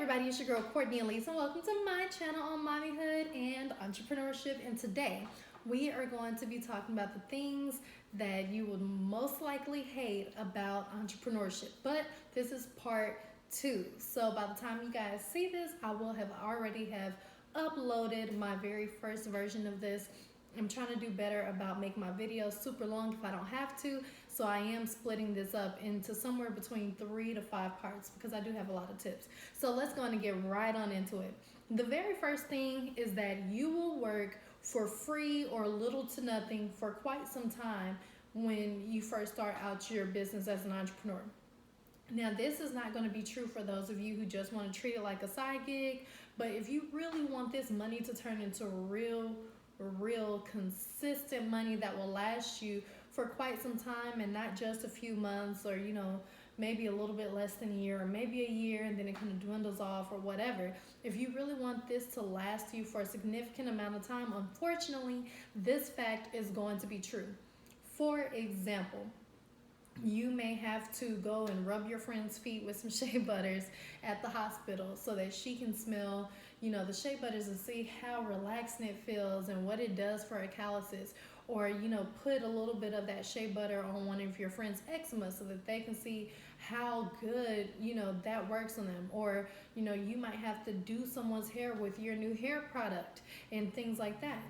everybody, it's your girl Cordnie and Ellese, and welcome to my channel on mommyhood and entrepreneurship. And today we are going to be talking about the things that you would most likely hate about entrepreneurship. But this is part 2. So by the time you guys see this, I will have already have uploaded my very first version of this. I'm trying to do better about making my videos super long if I don't have to. So I am splitting this up into somewhere between 3 to 5 parts because I do have a lot of tips. So let's go on and get right on into it. The very first thing is that you will work for free or little to nothing for quite some time when you first start out your business as an entrepreneur. Now, this is not going to be true for those of you who just want to treat it like a side gig, but if you really want this money to turn into real consistent money that will last you for quite some time and not just a few months or maybe a little bit less than a year or maybe a year and then it kind of dwindles off or whatever. If you really want this to last you for a significant amount of time, unfortunately this fact is going to be true. For example, you may have to go and rub your friend's feet with some shea butters at the hospital so that she can smell, the shea butters and see how relaxing it feels and what it does for her calluses. Or, put a little bit of that shea butter on one of your friend's eczema so that they can see how good, that works on them. Or, you might have to do someone's hair with your new hair product and things like that,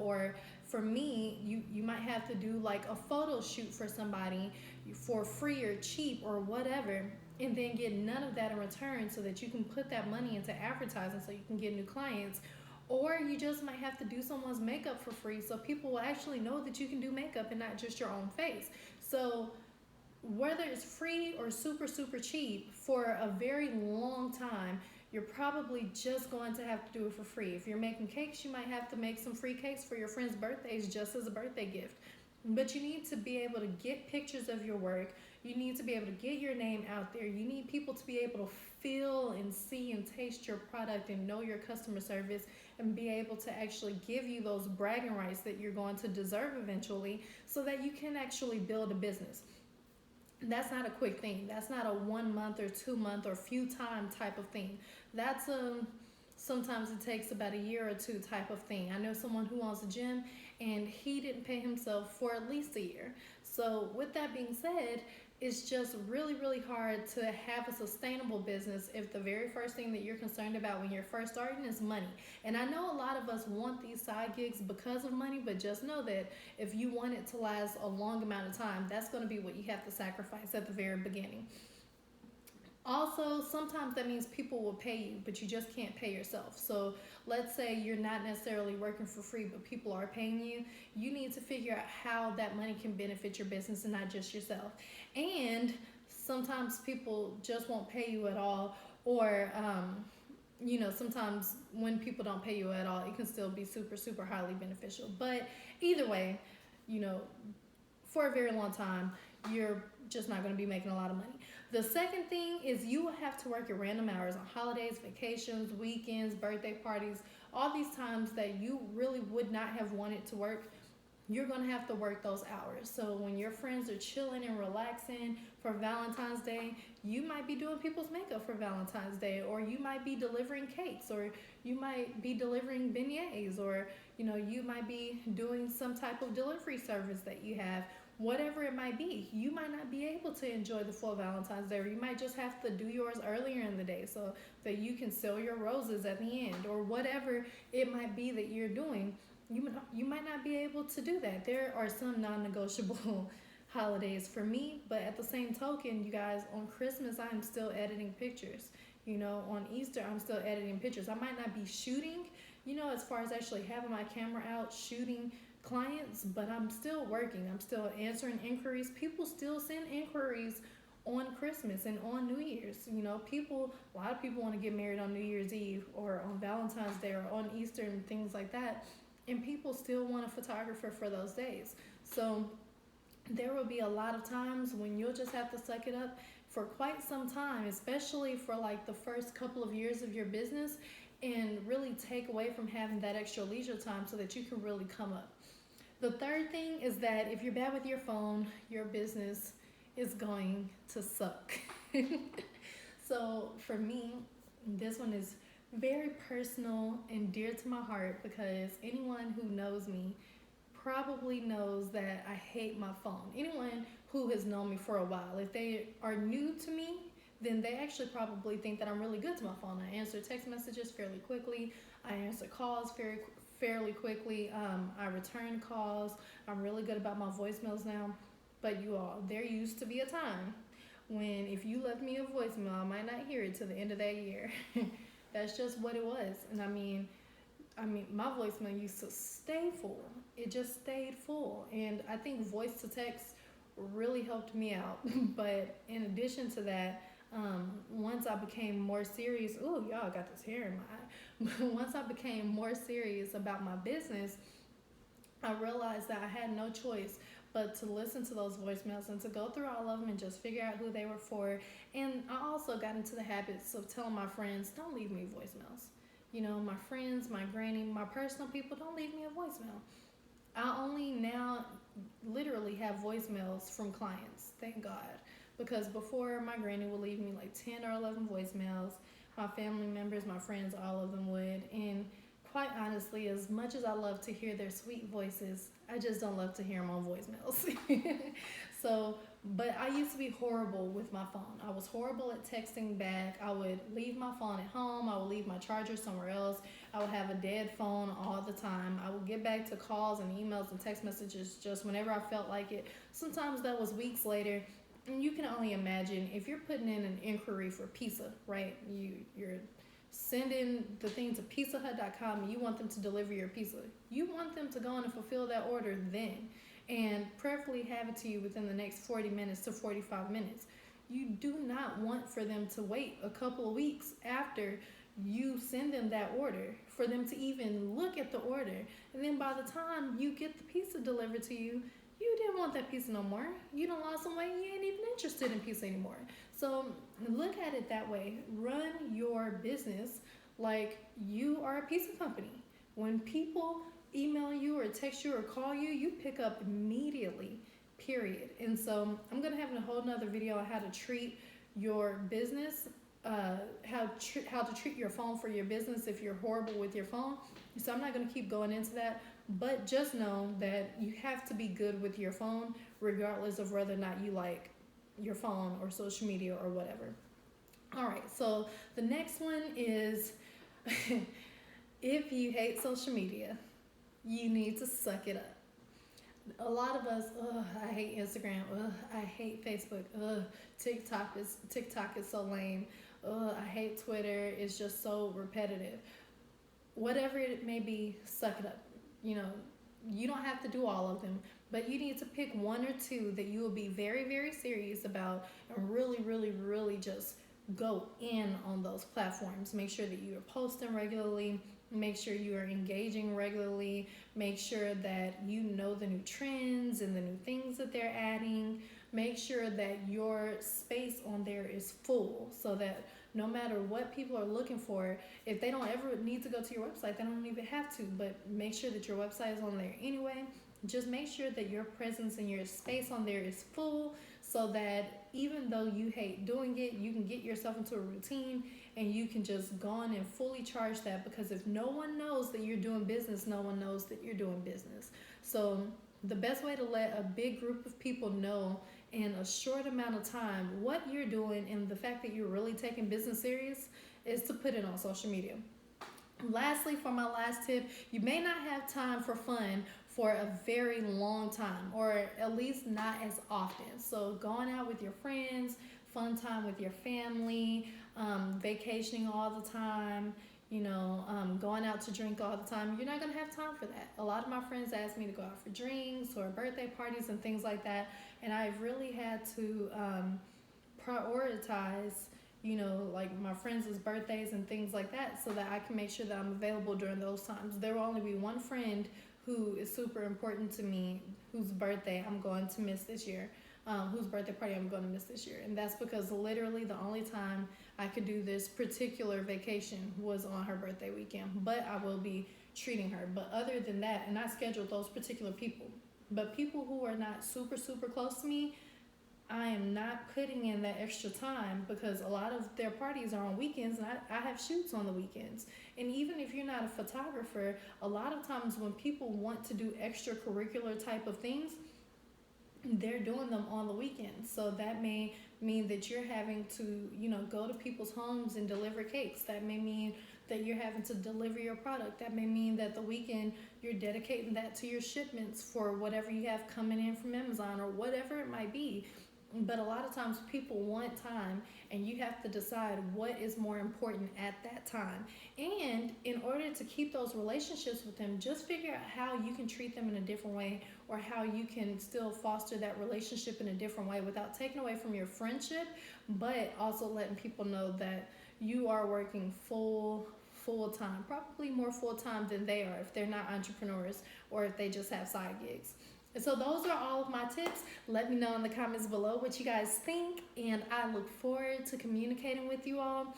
or for me, you might have to do like a photo shoot for somebody for free or cheap or whatever, and then get none of that in return so that you can put that money into advertising so you can get new clients. Or you just might have to do someone's makeup for free so people will actually know that you can do makeup and not just your own face. So whether it's free or super cheap, for a very long time, you're probably just going to have to do it for free. If you're making cakes, you might have to make some free cakes for your friends' birthdays just as a birthday gift. But you need to be able to get pictures of your work. You need to be able to get your name out there. You need people to be able to feel and see and taste your product and know your customer service and be able to actually give you those bragging rights that you're going to deserve eventually so that you can actually build a business. That's not a quick thing. That's not a 1 month or 2 month or few time type of thing. That's sometimes it takes about a year or two type of thing. I know someone who owns a gym and he didn't pay himself for at least a year. So with that being said, it's just really hard to have a sustainable business if the very first thing that you're concerned about when you're first starting is money. And I know a lot of us want these side gigs because of money, but just know that if you want it to last a long amount of time, that's going to be what you have to sacrifice at the very beginning. Also, sometimes that means people will pay you, but you just can't pay yourself. So let's say you're not necessarily working for free, but people are paying you. You need to figure out how that money can benefit your business and not just yourself. And sometimes people just won't pay you at all, or sometimes when people don't pay you at all, it can still be super highly beneficial. But either way, for a very long time, you're just not going to be making a lot of money. The second thing is you will have to work at random hours on holidays, vacations, weekends, birthday parties, all these times that you really would not have wanted to work. You're going to have to work those hours. So when your friends are chilling and relaxing for Valentine's Day, you might be doing people's makeup for Valentine's Day, or you might be delivering cakes, or you might be delivering beignets, or you might be doing some type of delivery service that you have. Whatever it might be, you might not be able to enjoy the full Valentine's Day, or you might just have to do yours earlier in the day so that you can sell your roses at the end, or whatever it might be that you're doing. You might not be able to do that. There are some non-negotiable holidays for me, but at the same token, you guys, on Christmas, I'm still editing pictures. On Easter, I'm still editing pictures. I might not be shooting, as far as actually having my camera out shooting clients, but I'm still working. I'm still answering inquiries. People still send inquiries on Christmas and on New Year's. A lot of people want to get married on New Year's Eve or on Valentine's Day or on Easter and things like that. And people still want a photographer for those days. So there will be a lot of times when you'll just have to suck it up for quite some time, especially for like the first couple of years of your business, and really take away from having that extra leisure time so that you can really come up. The third thing is that if you're bad with your phone, your business is going to suck. So for me, This one is very personal and dear to my heart because anyone who knows me probably knows that I hate my phone. Anyone who has known me for a while, if they are new to me, then they actually probably think that I'm really good to my phone. I answer text messages fairly quickly. I answer calls fairly quickly. I return calls. I'm really good about my voicemails now. But you all, there used to be a time when if you left me a voicemail, I might not hear it till the end of that year. That's just what it was. And I mean, my voicemail used to stay full. It just stayed full. And I think voice to text really helped me out. But in addition to that, once I became more serious, oh, y'all got this hair in my eye. Once I became more serious about my business, I realized that I had no choice but to listen to those voicemails and to go through all of them and just figure out who they were for. And I also got into the habits of telling my friends, don't leave me voicemails. You know, my friends, my granny, my personal people, don't leave me a voicemail. I only now literally have voicemails from clients, thank God. Because before, my granny would leave me like 10 or 11 voicemails. My family members, my friends, all of them would. And quite honestly, as much as I love to hear their sweet voices, I just don't love to hear them on voicemails. So, but I used to be horrible with my phone. I was horrible at texting back. I would leave my phone at home. I would leave my charger somewhere else. I would have a dead phone all the time. I would get back to calls and emails and text messages just whenever I felt like it. Sometimes that was weeks later. And you can only imagine if you're putting in an inquiry for pizza, right? You're sending the thing to pizzahut.com and you want them to deliver your pizza. You want them to go on and fulfill that order then and preferably have it to you within the next 40 minutes to 45 minutes. You do not want for them to wait a couple of weeks after you send them that order for them to even look at the order. And then by the time you get the pizza delivered to you, you didn't want that pizza no more. You done lost some weight. You ain't even interested in pizza anymore. So look at it that way. Run your business like you are a pizza company. When people email you or text you or call you, you pick up immediately, period. And so I'm going to have a whole nother video on how to treat your business, how to treat your phone for your business if you're horrible with your phone. So I'm not going to keep going into that. But just know that you have to be good with your phone, regardless of whether or not you like your phone or social media or whatever. All right, so the next one is if you hate social media, you need to suck it up. A lot of us, I hate Instagram, I hate Facebook, TikTok is so lame, I hate Twitter, it's just so repetitive. Whatever it may be, suck it up. You know, you don't have to do all of them, but you need to pick one or two that you will be very, very serious about and really, really, really just go in on those platforms. Make sure that you are posting regularly. Make sure you are engaging regularly. Make sure that you know the new trends and the new things that they're adding. Make sure that your space on there is full so that no matter what people are looking for, if they don't ever need to go to your website, they don't even have to, but make sure that your website is on there anyway. Just make sure that your presence and your space on there is full so that even though you hate doing it, you can get yourself into a routine and you can just go on and fully charge that, because if no one knows that you're doing business, no one knows that you're doing business. So the best way to let a big group of people know in a short amount of time what you're doing and the fact that you're really taking business serious is to put it on social media. Lastly, for my last tip, you may not have time for fun for a very long time, or at least not as often. So going out with your friends, fun time with your family, vacationing all the time, going out to drink all the time, you're not going to have time for that. A lot of my friends ask me to go out for drinks or birthday parties and things like that, and I've really had to prioritize like my friends' birthdays and things like that so that I can make sure that I'm available during those times. There will only be one friend who is super important to me, whose birthday I'm going to miss this year, whose birthday party I'm going to miss this year. And that's because literally the only time I could do this particular vacation was on her birthday weekend. But I will be treating her. But other than that, and I scheduled those particular people. But people who are not super, super close to me, I am not putting in that extra time because a lot of their parties are on weekends and I have shoots on the weekends. And even if you're not a photographer, a lot of times when people want to do extracurricular type of things, they're doing them on the weekends. So that may mean that you're having to, go to people's homes and deliver cakes. That may mean that you're having to deliver your product. That may mean that the weekend you're dedicating that to your shipments for whatever you have coming in from Amazon or whatever it might be. But a lot of times people want time, and you have to decide what is more important at that time. And in order to keep those relationships with them, just figure out how you can treat them in a different way, or how you can still foster that relationship in a different way without taking away from your friendship, but also letting people know that you are working full time, probably more full time than they are if they're not entrepreneurs or if they just have side gigs. And so those are all of my tips. Let me know in the comments below what you guys think, and I look forward to communicating with you all.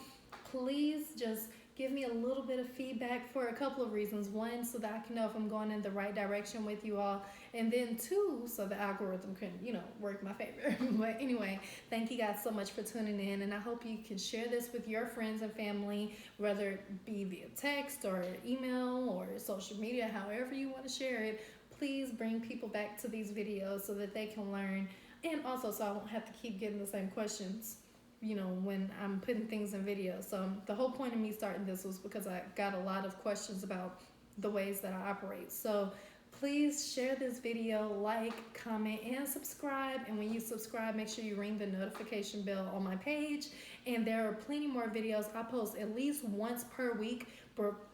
Please just give me a little bit of feedback for a couple of reasons. One, so that I can know if I'm going in the right direction with you all, and then two, so the algorithm can, work my favor. But anyway, thank you guys so much for tuning in, and I hope you can share this with your friends and family, whether it be via text or email or social media, however you want to share it. Please bring people back to these videos so that they can learn, and also so I won't have to keep getting the same questions, when I'm putting things in videos. So the whole point of me starting this was because I got a lot of questions about the ways that I operate. So please share this video, like, comment, and subscribe. And when you subscribe, make sure you ring the notification bell on my page. And there are plenty more videos. I post at least once per week,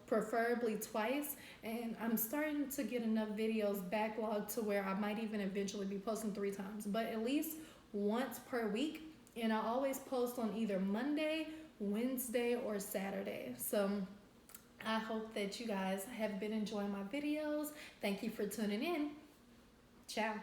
preferably twice. And I'm starting to get enough videos backlogged to where I might even eventually be posting 3 times, but at least once per week. And I always post on either Monday, Wednesday, or Saturday. So I hope that you guys have been enjoying my videos. Thank you for tuning in. Ciao.